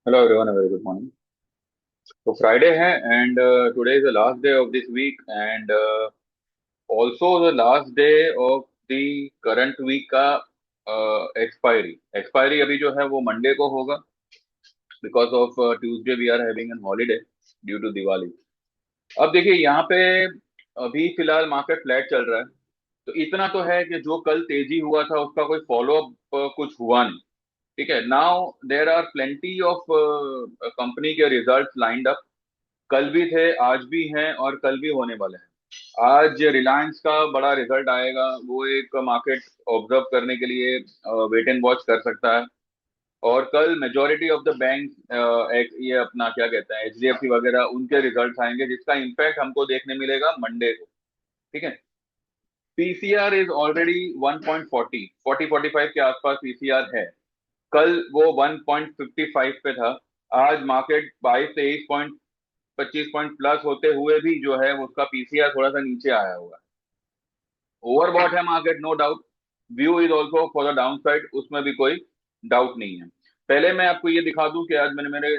Hello everyone, a very good morning. तो Friday है and today is the last day of this week and also the last day of the current week का expiry expiry अभी जो है वो Monday को होगा because of Tuesday we are having an holiday due to Diwali. अब देखिए यहाँ पे अभी फिलहाल मार्केट फ्लैट चल रहा है। तो इतना तो है कि जो कल तेजी हुआ था उसका कोई फॉलो अप कुछ हुआ नहीं। ठीक है, now there are plenty of company के रिजल्ट्स लाइंड अप। कल भी थे, आज भी हैं और कल भी होने वाले हैं। आज रिलायंस का बड़ा रिजल्ट आएगा, वो एक मार्केट ऑब्जर्व करने के लिए वेट एंड वॉच कर सकता है। और कल मेजोरिटी ऑफ द बैंक ये अपना क्या कहते हैं एचडीएफसी वगैरह उनके रिजल्ट्स आएंगे जिसका इम्पैक्ट हमको देखने मिलेगा मंडे को। ठीक है, पीसीआर इज ऑलरेडी 1.40 40-45 के आसपास पीसीआर है। कल वो 1.55 पे था। आज मार्केट 22-23 पॉइंट प्लस होते हुए भी जो है उसका पीसीआर थोड़ा सा नीचे आया हुआ है। ओवरबॉट है market, no doubt. View is also for the down side, उसमें भी कोई डाउट नहीं है। पहले मैं आपको ये दिखा दूं कि आज मैंने मेरे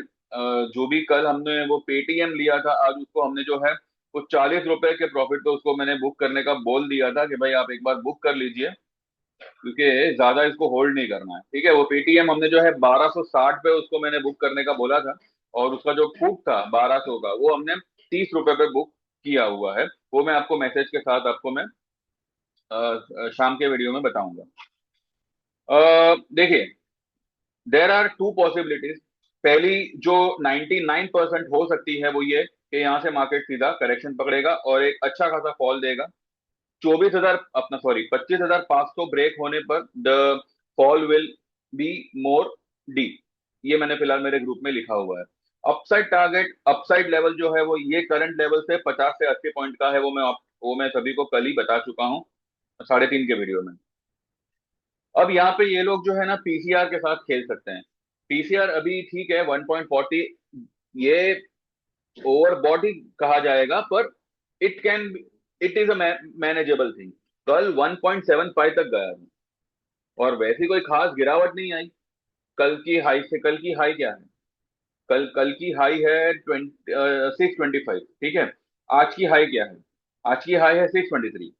जो भी कल हमने वो पेटीएम लिया था, आज उसको हमने जो है कुछ 40 रुपए के प्रॉफिट पे उसको मैंने बुक करने का बोल दिया था कि भाई आप एक बार बुक कर लीजिए क्योंकि ज्यादा इसको होल्ड नहीं करना है। ठीक है, वो पेटीएम हमने जो है 1260 पे उसको मैंने बुक करने का बोला था। और उसका जो पुट था 1200 का वो हमने 30 रुपए पे बुक किया हुआ है। वो मैं आपको मैसेज के साथ आपको मैं शाम के वीडियो में बताऊंगा। देखिए, देर आर टू पॉसिबिलिटीज। पहली जो 99% हो सकती है वो ये कि यहाँ से मार्केट सीधा करेक्शन पकड़ेगा और एक अच्छा खासा फॉल देगा। 24,000 अपना सॉरी 25,500 ब्रेक होने पर the fall will be more deep. ये मैंने फिलहाल मेरे ग्रुप में लिखा हुआ है। अपसाइड टारगेट, अपसाइड लेवल जो है वो ये करंट लेवल से 50 से 80 पॉइंट का है। वो मैं सभी को कल ही बता चुका हूँ 3:30 के वीडियो में। अब यहाँ पे ये लोग जो है ना पीसीआर के साथ खेल सकते हैं। पीसीआर अभी ठीक है 1.40, ये ओवरबॉट ही कहा जाएगा पर it can it is a manageable thing. कल 1.75 तक गया है और वैसी कोई खास गिरावट नहीं आई। कल की हाई से कल की हाई क्या है? कल कल की हाई है 625। ठीक है, आज की हाई क्या है? आज की हाई है 623।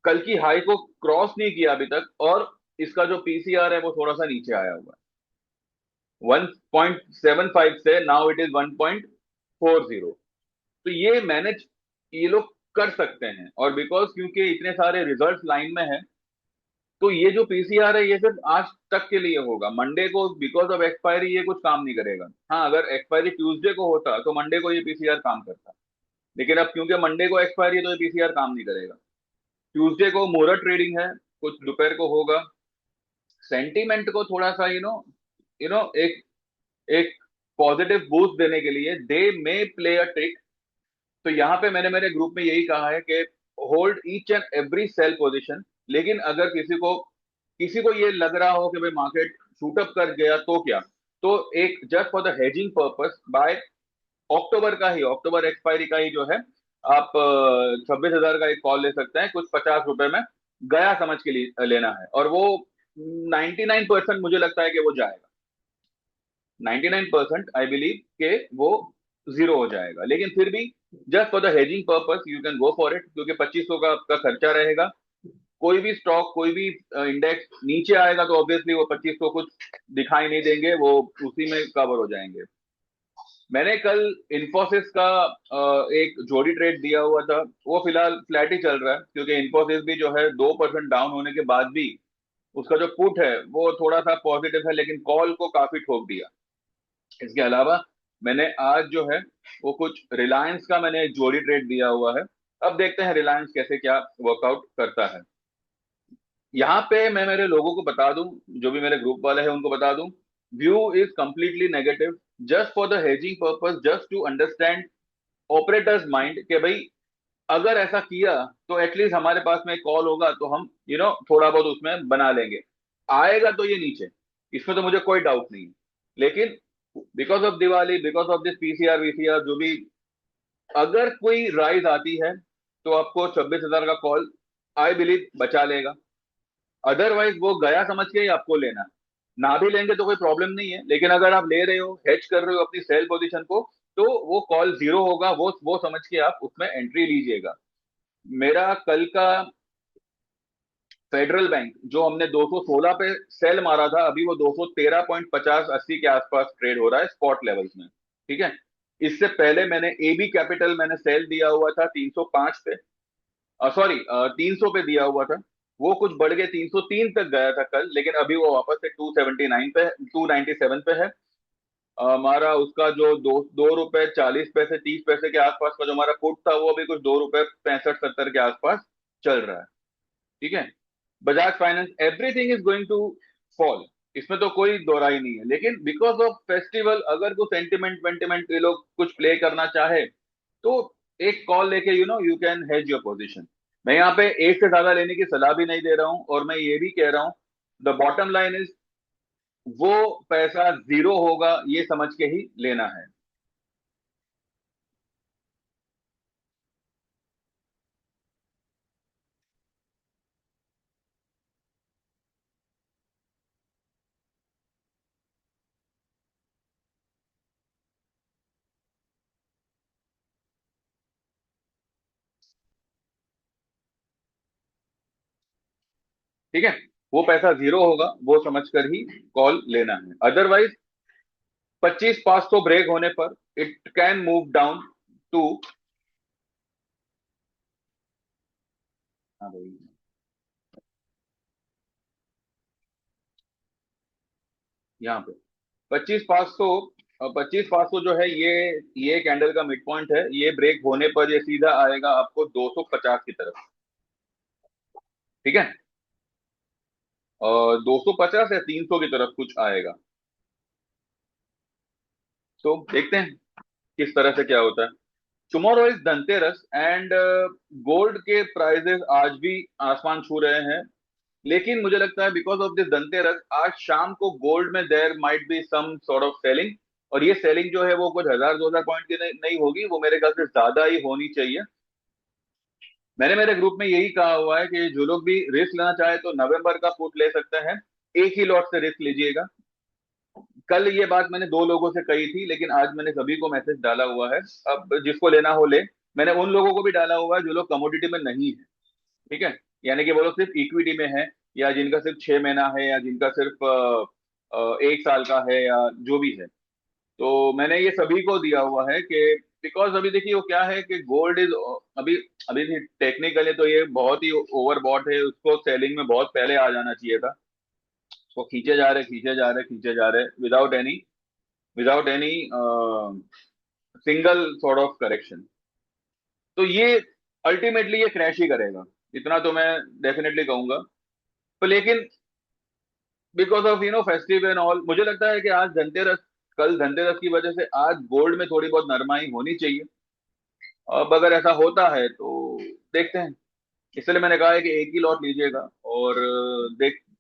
कल की हाई को क्रॉस नहीं किया अभी तक और इसका जो पीसीआर है वो थोड़ा सा नीचे आया हुआ है 1.75 से। Now it is 1.40। तो ये मैनेज ये लोग कर सकते हैं और बिकॉज क्योंकि इतने सारे रिजल्ट्स लाइन में है तो ये जो पीसीआर है ये सिर्फ आज तक के लिए होगा। मंडे को बिकॉज ऑफ एक्सपायरी ये कुछ काम नहीं करेगा। हाँ, अगर एक्सपायरी ट्यूसडे को होता तो मंडे को ये पीसीआर काम करता। लेकिन अब क्योंकि मंडे को एक्सपायरी है तो ये पीसीआर काम नहीं करेगा। ट्यूसडे को मुहूर्त ट्रेडिंग है, कुछ दोपहर को होगा। सेंटीमेंट को थोड़ा सा एक एक पॉजिटिव बूस्ट देने के लिए दे मे प्ले अ ट्रिक। तो यहाँ पे मैंने मेरे ग्रुप में यही कहा है कि hold each and every sell position. लेकिन अगर किसी को ये लग रहा हो कि भाई मार्केट शूटअप कर गया तो क्या, तो एक just for the hedging purpose by October का ही अक्टूबर एक्सपायरी का ही जो है आप 26,000 का एक कॉल ले सकते हैं। कुछ 50 रुपए में गया समझ के लिए लेना है और वो 99% मुझे लगता है कि वो जाएगा। 99% आई बिलीव के वो जीरो हो जाएगा। लेकिन फिर भी just for the hedging purpose you can go for it क्योंकि 2500 का आपका खर्चा रहेगा। कोई भी स्टॉक कोई भी इंडेक्स नीचे आएगा तो ऑब्वियसली वो 2500 कुछ दिखाई नहीं देंगे, वो उसी में कवर हो जाएंगे। मैंने कल इन्फोसिस का एक जोड़ी ट्रेड दिया हुआ था। वो फिलहाल फ्लैट ही चल रहा है क्योंकि इन्फोसिस भी जो है 2% डाउन होने के बाद भी उसका जो पुट है वो थोड़ा सा पॉजिटिव है लेकिन कॉल को काफी ठोक दिया। इसके अलावा मैंने आज जो है वो कुछ रिलायंस का मैंने एक जोड़ी ट्रेड दिया हुआ है। अब देखते हैं रिलायंस कैसे क्या वर्कआउट करता है। यहाँ पे मैं मेरे लोगों को बता दूं, जो भी मेरे ग्रुप वाले हैं उनको बता दूं, view is completely negative just for the hedging purpose, just to understand operators mind कि भाई अगर ऐसा किया तो एटलीस्ट हमारे पास में कॉल होगा तो हम थोड़ा बहुत उसमें बना लेंगे। आएगा तो ये नीचे, इसमें तो मुझे कोई डाउट नहीं है। लेकिन because of Diwali, because of this PCR VCR जो भी, अगर कोई राइज आती है तो आपको 26,000 का कॉल आई बिलीव बचा लेगा। अदरवाइज वो गया समझ के ही आपको लेना है। ना भी लेंगे तो कोई प्रॉब्लम नहीं है, लेकिन अगर आप ले रहे हो, हेज कर रहे हो अपनी सेल पोजीशन को, तो वो कॉल जीरो होगा, वो समझ के आप उसमें एंट्री लीजिएगा। मेरा कल का फेडरल बैंक जो हमने 216 पे सेल मारा था, अभी वो 213.50-80 के आसपास ट्रेड हो रहा है स्पॉट लेवल्स में। ठीक है। इससे पहले मैंने एबी कैपिटल मैंने सेल दिया हुआ था 305 पे, सॉरी 300 पे दिया हुआ था। वो कुछ बढ़ के 303 तक गया था कल, लेकिन अभी वो वापस से 279 पे, 297 पे है। हमारा उसका जो 2 रुपए 40 पैसे 30 पैसे के आसपास का जो हमारा पुट था, वो अभी कुछ 2 रुपए 65-70 के आसपास चल रहा है। ठीक है। Bajaj Finance, everything is going to fall, इसमें तो कोई दो राय नहीं है, लेकिन बिकॉज ऑफ फेस्टिवल अगर कोई सेंटिमेंट वेंटिमेंट ये लोग कुछ प्ले करना चाहे, तो एक कॉल लेके you can hedge your position. मैं यहाँ पे एक से ज्यादा लेने की सलाह भी नहीं दे रहा हूँ, और मैं ये भी कह रहा हूँ, द बॉटम लाइन इज, वो पैसा जीरो होगा ये समझ के ही लेना है। ठीक है। वो पैसा जीरो होगा वो समझकर ही कॉल लेना है, अदरवाइज 25-500 ब्रेक होने पर it can move down to, हाँ भाई, 25-500 जो है, ये कैंडल का मिड पॉइंट है, ये ब्रेक होने पर ये सीधा आएगा आपको 250 की तरफ। ठीक है। और 250 या 300 की तरफ कुछ आएगा, तो देखते हैं किस तरह से क्या होता है। Tomorrow is Dhanteras and gold के प्राइजेस आज भी आसमान छू रहे हैं, लेकिन मुझे लगता है बिकॉज ऑफ दिस धनतेरस आज शाम को गोल्ड में there might be some sort of selling. और ये सेलिंग जो है वो कुछ 1000-2000 पॉइंट की नहीं होगी, वो मेरे ख्याल से ज्यादा ही होनी चाहिए। मैंने मेरे ग्रुप में यही कहा हुआ है कि जो लोग भी रिस्क लेना चाहे तो नवंबर का पुट ले सकते हैं, एक ही लॉट से रिस्क लीजिएगा। कल ये बात मैंने दो लोगों से कही थी, लेकिन आज मैंने सभी को मैसेज डाला हुआ है, अब जिसको लेना हो ले। मैंने उन लोगों को भी डाला हुआ है जो लोग कमोडिटी में नहीं है। ठीक है। यानी कि वो लोग सिर्फ इक्विटी में है, या जिनका सिर्फ 6 महीना है, या जिनका सिर्फ 1 साल का है, या जो भी है। तो मैंने ये सभी को दिया हुआ है कि बिकॉज अभी देखिए वो क्या है कि गोल्ड इज, अभी अभी टेक्निकली तो ये बहुत ही ओवरबॉट है, उसको सेलिंग में बहुत पहले आ जाना चाहिए था। उसको खींचे जा रहे खींचे जा रहे खींचे जा रहे without any single sort of correction. तो ये अल्टीमेटली ये क्रैश ही करेगा, इतना तो मैं डेफिनेटली कहूंगा। तो लेकिन because of festive and all, मुझे लगता है कि आज धनतेरस, कल धनतेरस की वजह से आज गोल्ड में थोड़ी बहुत नरमाई होनी चाहिए। अब अगर ऐसा होता है तो देखते हैं। इसलिए मैंने कहा है कि एक ही लॉट लीजिएगा, और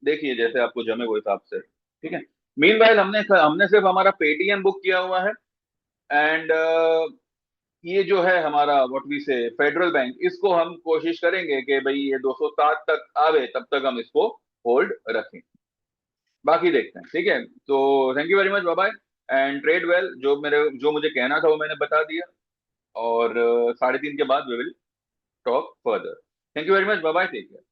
देखिए जैसे आपको जमे वो हिसाब से। ठीक है। मीनवाइल हमने हमने सिर्फ हमारा पेटीएम बुक किया हुआ है, एंड ये जो है हमारा व्हाट वी से फेडरल बैंक, इसको हम कोशिश करेंगे कि भाई ये 207 तक आवे, तब तक हम इसको होल्ड रखें। बाकी देखते हैं। ठीक है। तो thank you very much, bye bye, and trade well. जो मुझे कहना था वो मैंने बता दिया, और 3:30 के बाद we will talk further. Thank you very much, bye bye, take care.